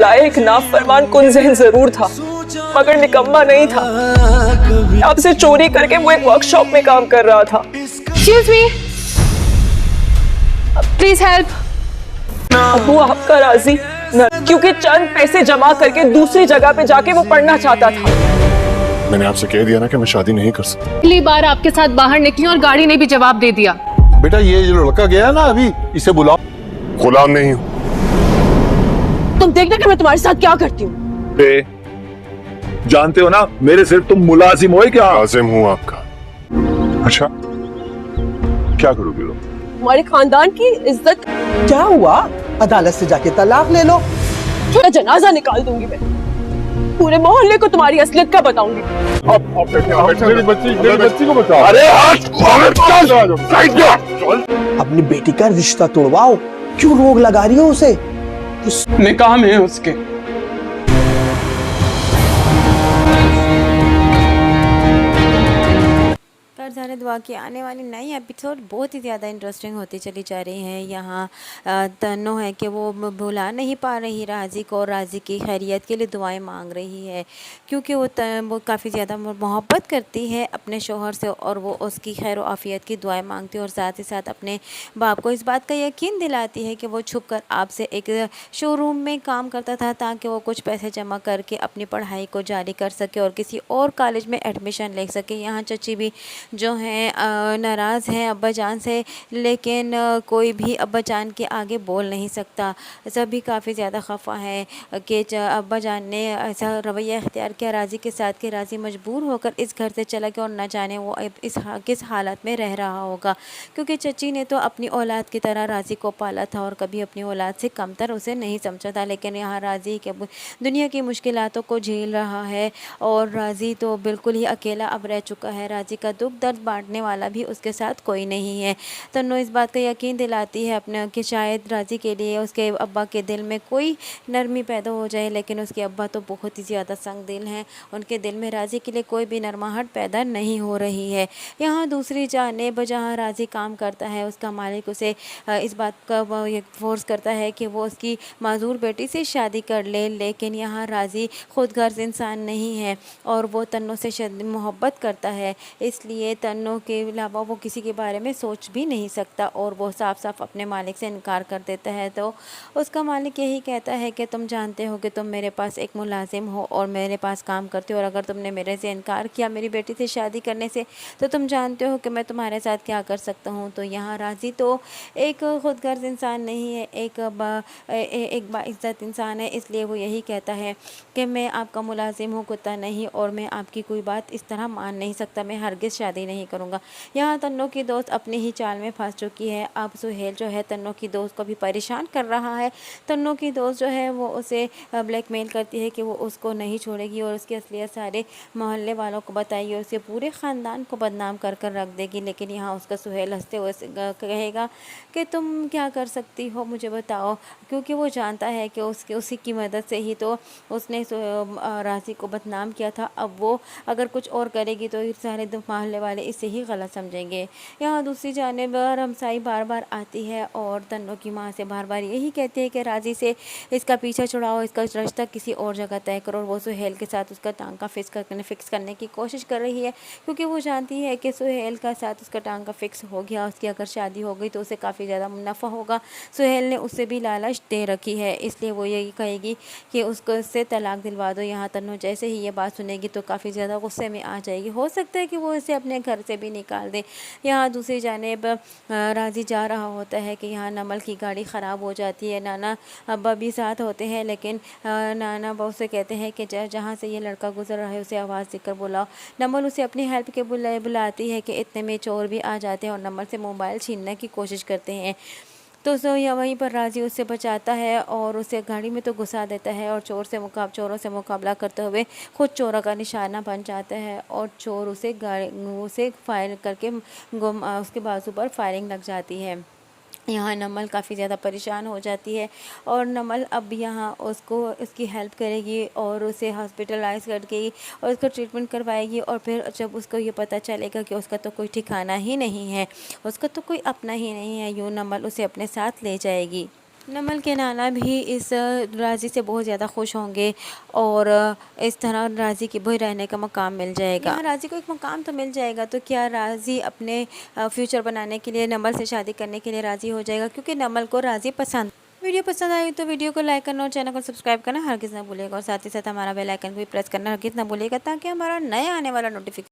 लायक नाफरमान कुंज़हन जरूर था, मगर निकम्मा नहीं था। आपसे चोरी करके वो एक वर्कशॉप में काम कर रहा था। Excuse me, please help. Abu आपका राजी न, क्योंकि चंद पैसे जमा करके दूसरी जगह पे जाके वो पढ़ना चाहता था। मैंने आपसे कह दिया ना कि मैं शादी नहीं कर सकता। पहली बार आपके साथ बाहर निकली और गाड़ी ने भी जवाब दे दिया। बेटा ये जो लड़का गया ना अभी, इसे बुलाओ। गुलाम नहीं हूँ। तुम देखना कि मैं तुम्हारे साथ क्या करती हूँ। जानते हो ना मेरे सिर्फ तुम मुलाजिम हो क्या? लाजिम हूँ आपका। अच्छा क्या करोगे लोग? हमारे खानदान की इज्जत। क्या हुआ? अदालत से जाके तलाक ले लो। थोड़ा जनाजा निकाल दूंगी मैं, पूरे मोहल्ले को तुम्हारी असलियत का बताऊंगी। मेरी बच्ची को बचाओ। अरे अपनी बेटी का रिश्ता तोड़वाओ, क्यों रोक लगा रही हो उसे? निकाह में है उसके। कर्ज़ाने दुआ की आने वाली नई एपिसोड बहुत ही ज़्यादा इंटरेस्टिंग होती चली जा रही है। यहाँ तन्नो है कि वो बुला नहीं पा रही राज़ी को, और राज़ी की खैरियत के लिए दुआएं मांग रही है, क्योंकि वो काफ़ी ज़्यादा मोहब्बत करती है अपने शोहर से, और वो उसकी खैर आफ़ियत की दुआएं मांगती है, और साथ ही साथ अपने बाप को इस बात का यकीन दिलाती है कि वो छुप कर आपसे एक शोरूम में काम करता था ताकि वो कुछ पैसे जमा करके अपनी पढ़ाई को जारी कर सके और किसी और कॉलेज में एडमिशन ले सके। यहाँ चची भी जो हैं नाराज़ हैं अब्बा जान से, लेकिन कोई भी अब्बा जान के आगे बोल नहीं सकता। सभी काफ़ी ज़्यादा खफा हैं कि अब्बा जान ने ऐसा रवैया इख्तियार किया राज़ी के साथ कि राज़ी मजबूर होकर इस घर से चला गया, और न जाने वो किस हालत में रह रहा होगा, क्योंकि चची ने तो अपनी औलाद की तरह राज़ी को पाला था और कभी अपनी औलाद से कमतर उसे नहीं समझा था। लेकिन यहाँ राज़ी के दुनिया की मुश्किलातों को झेल रहा है, और राज़ी तो बिल्कुल ही अकेला अब रह चुका है। राज़ी का दुख दर्द बांटने वाला भी उसके साथ कोई नहीं है। तन्नो इस बात का यकीन दिलाती है अपने कि शायद राज़ी के लिए उसके अब्बा के दिल में कोई नरमी पैदा हो जाए, लेकिन उसके अब्बा तो बहुत ही ज़्यादा संग दिल हैं, उनके दिल में राज़ी के लिए कोई भी नरमाहट पैदा नहीं हो रही है। यहाँ दूसरी जानिब जहाँ राज़ी काम करता है, उसका मालिक उसे इस बात का फोर्स करता है कि वो उसकी माजूर बेटी से शादी कर ले, लेकिन यहाँ राज़ी खुदगर्ज़ इंसान नहीं है और वो तन्नो से मोहब्बत करता है, इसलिए तन्नो के अलावा वो किसी के बारे में सोच भी नहीं सकता, और वो साफ साफ अपने मालिक से इनकार कर देता है। तो उसका मालिक यही कहता है कि तुम जानते हो कि तुम मेरे पास एक मुलाजिम हो और मेरे पास काम करते हो, और अगर तुमने मेरे से इनकार किया मेरी बेटी से शादी करने से, तो तुम जानते हो कि मैं तुम्हारे साथ क्या कर सकता हूँ। तो यहाँ राज़ी तो एक खुदगर्ज़ इंसान नहीं है, एक बाइज़्ज़त इंसान है, इसलिए वो यही कहता है कि मैं आपका मुलाजिम हूँ, कुत्ता नहीं, और मैं आपकी कोई बात इस तरह मान नहीं सकता, मैं हरगिज़ शादी नहीं करूँगा। यहाँ तन्नो की दोस्त अपनी ही चाल में फंस चुकी है। अब सुहेल जो है तन्नो की दोस्त को भी परेशान कर रहा है। तन्नो की दोस्त जो है वो उसे ब्लैकमेल करती है कि वो उसको नहीं छोड़ेगी और उसकी असलियत सारे मोहल्ले वालों को बताएगी और उसके पूरे ख़ानदान को बदनाम कर कर रख देगी। लेकिन यहाँ उसका सुहेल हंसते हुए कहेगा कि तुम क्या कर सकती हो मुझे बताओ, क्योंकि वो जानता है कि उसी की मदद से ही तो उसने राज़ी को बदनाम किया था। अब वो अगर कुछ और करेगी तो सारे मोहल्ले वाले इसे ही गलत समझेंगे। यहाँ दूसरी जानिब हमसाई बार बार आती है और तन्नो की माँ से बार बार यही कहती है कि राज़ी से इसका पीछा छुड़ाओ, इसका रिश्ता किसी और जगह तय करो, और वो सुहेल के साथ उसका टांका फिक्स करने की कोशिश कर रही है, क्योंकि वो जानती है कि सुहेल का साथ उसका टांका फिक्स हो गया, उसकी अगर शादी हो गई तो उसे काफ़ी ज़्यादा मुनाफा होगा। सुहेल ने उससे भी लालच दे रखी है, इसलिए वो यही कहेगी कि उससे तलाक दिलवा दो। यहाँ तन्नो जैसे ही ये बात सुनेगी तो काफ़ी ज़्यादा गुस्से में आ जाएगी, हो सकता है कि वो इसे अपने घर से भी निकाल दे। यहाँ दूसरी जानिब राज़ी जा रहा होता है कि यहाँ नमल की गाड़ी ख़राब हो जाती है। नाना अब्बा भी साथ होते हैं, लेकिन नाना बहू से कहते हैं कि जहाँ से ये लड़का गुजर रहा है उसे आवाज़ देकर बुलाओ। नमल उसे अपनी हेल्प के बुलाती है कि इतने में चोर भी आ जाते हैं और नमल से मोबाइल छीनने की कोशिश करते हैं। तो या वहीं पर राज़ी उससे बचाता है और उसे गाड़ी में तो घुसा देता है, और चोरों से मुकाबला करते हुए खुद चोरों का निशाना बन जाता है, और चोर उसे फायर करके उसके बाजू पर फायरिंग लग जाती है। यहाँ नमल काफ़ी ज़्यादा परेशान हो जाती है, और नमल अब यहाँ उसकी हेल्प करेगी और उसे हॉस्पिटलाइज करके और उसका ट्रीटमेंट करवाएगी। और फिर जब उसको ये पता चलेगा कि उसका तो कोई ठिकाना ही नहीं है, उसका तो कोई अपना ही नहीं है, यूँ नमल उसे अपने साथ ले जाएगी। नमल के नाना भी इस राज़ी से बहुत ज़्यादा खुश होंगे और इस तरह राज़ी की भी रहने का मकाम मिल जाएगा। यहाँ राज़ी को एक मकाम तो मिल जाएगा, तो क्या राज़ी अपने फ्यूचर बनाने के लिए नमल से शादी करने के लिए राज़ी हो जाएगा, क्योंकि नमल को राज़ी पसंद। वीडियो पसंद आई तो वीडियो को लाइक करना और चैनल को सब्सक्राइब करना हरगिज़ ना भूलिएगा और साथ ही साथ हमारा बेल आइकन को भी प्रेस करना हरगिज़ ना भूलिएगा, ताकि हमारा नया आने वाला नोटिफिकेशन